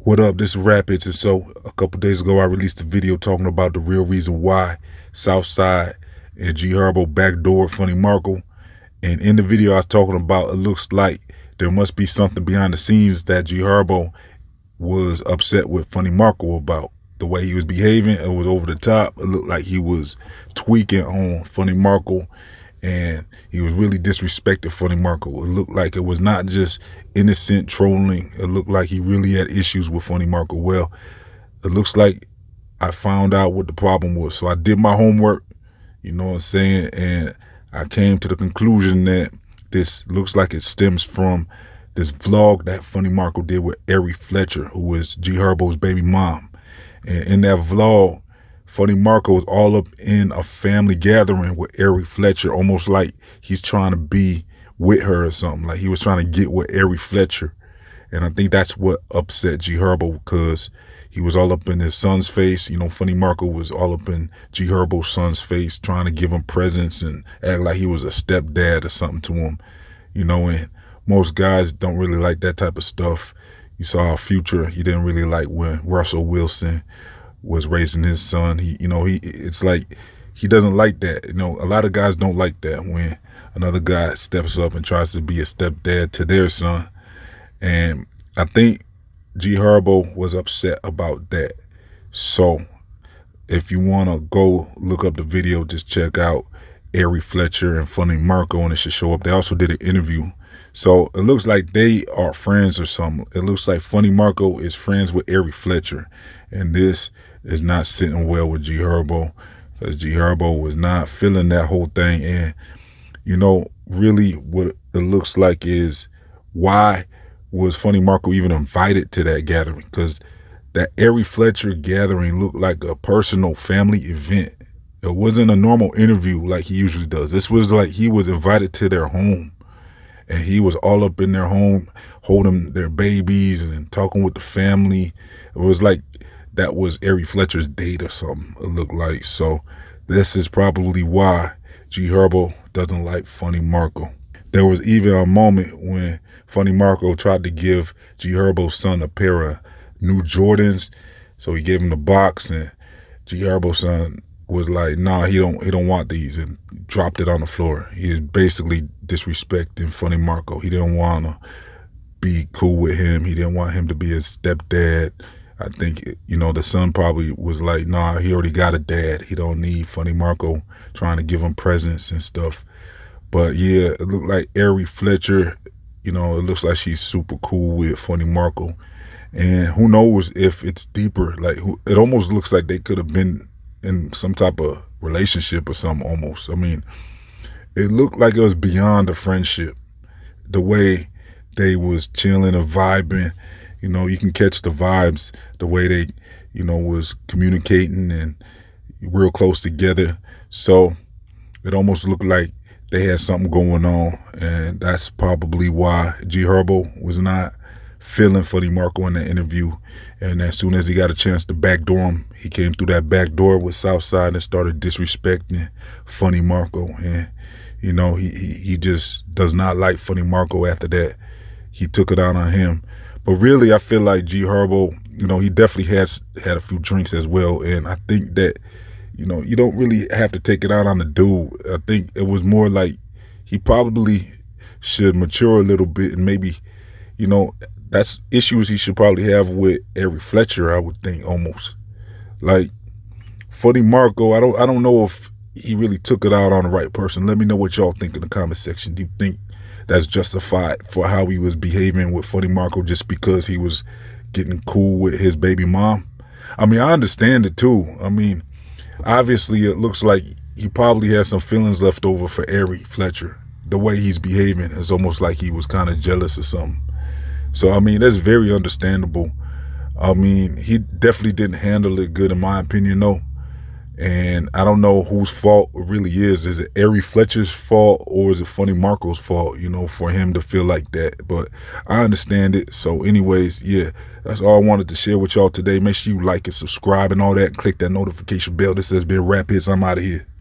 What up? This is Rapids. And so a couple days ago, I released a video talking about the real reason why Southside and G Herbo backdoored Funny Markle. And in the video, I was talking about it looks like there must be something behind the scenes that G Herbo was upset with Funny Markle about. The way he was behaving, it was over the top. It looked like he was tweaking on Funny Markle, and he was really disrespecting Funny Markle. It looked like it was not just innocent trolling. It looked like he really had issues with Funny Markle. Well, it looks like I found out what the problem was. So I did my homework, you know what I'm saying? And I came to the conclusion that this looks like it stems from this vlog that Funny Markle did with Ari Fletcher, who is G Herbo's baby mom. And in that vlog, Funny Markle was all up in a family gathering with Ari Fletcher, almost like he's trying to be with her or something. Like he was trying to get with Ari Fletcher. And I think that's what upset G Herbo, because he was all up in his son's face. You know, Funny Markle was all up in G Herbo's son's face, trying to give him presents and act like he was a stepdad or something to him. You know, and most guys don't really like that type of stuff. You saw Future, he didn't really like when Russell Wilson was raising his son. It's like he doesn't like that. You know, a lot of guys don't like that when another guy steps up and tries to be a stepdad to their son. And I think G Herbo was upset about that. So if you want to go look up the video, just check out Ari Fletcher and Funny Markle, and it should show up. They also did an interview. So it looks like they are friends or something. It looks like Funny Markle is friends with Ari Fletcher. And this is not sitting well with G Herbo, because G Herbo was not feeling that whole thing. And, you know, really what it looks like is, why was Funny Markle even invited to that gathering? Because that Ari Fletcher gathering looked like a personal family event. It wasn't a normal interview like he usually does. This was like he was invited to their home. And he was all up in their home, holding their babies and talking with the family. It was like that was Ari Fletcher's date or something, it looked like. So this is probably why G Herbo doesn't like Funny Markle. There was even a moment when Funny Markle tried to give G Herbo's son a pair of new Jordans. So he gave him the box, and G Herbo's son was like, nah, he don't want these, and dropped it on the floor. He was basically disrespecting Funny Markle. He didn't want to be cool with him. He didn't want him to be his stepdad. I think, you know, the son probably was like, nah, he already got a dad. He don't need Funny Markle trying to give him presents and stuff. But yeah, it looked like Ari Fletcher, you know, it looks like she's super cool with Funny Markle. And who knows if it's deeper. Like, it almost looks like they could have been in some type of relationship or something almost. I mean, it looked like it was beyond a friendship. The way they was chilling and vibing, you know, you can catch the vibes, the way they, you know, was communicating and real close together. So it almost looked like they had something going on, and that's probably why G Herbo was not feeling Funny Markle in the interview. And as soon as he got a chance to backdoor him, he came through that back door with Southside and started disrespecting Funny Markle. And, you know, he just does not like Funny Markle after that. He took it out on him. But really, I feel like G Herbo, you know, he definitely has had a few drinks as well. And I think that, you know, you don't really have to take it out on the dude. I think it was more like he probably should mature a little bit, and maybe, you know, that's issues he should probably have with Ari Fletcher, I would think, almost. Like, Funny Markle, I don't know if he really took it out on the right person. Let me know what y'all think in the comment section. Do you think that's justified for how he was behaving with Funny Markle just because he was getting cool with his baby mom? I mean, I understand it too. I mean, obviously it looks like he probably has some feelings left over for Ari Fletcher. The way he's behaving is almost like he was kind of jealous or something. So, I mean, that's very understandable. I mean, he definitely didn't handle it good, in my opinion, though. And I don't know whose fault it really is. Is it Ari Fletcher's fault, or is it Funny Markle's fault, you know, for him to feel like that? But I understand it. So anyways, yeah, that's all I wanted to share with y'all today. Make sure you like and subscribe and all that. Click that notification bell. This has been Rap Hits. I'm out of here.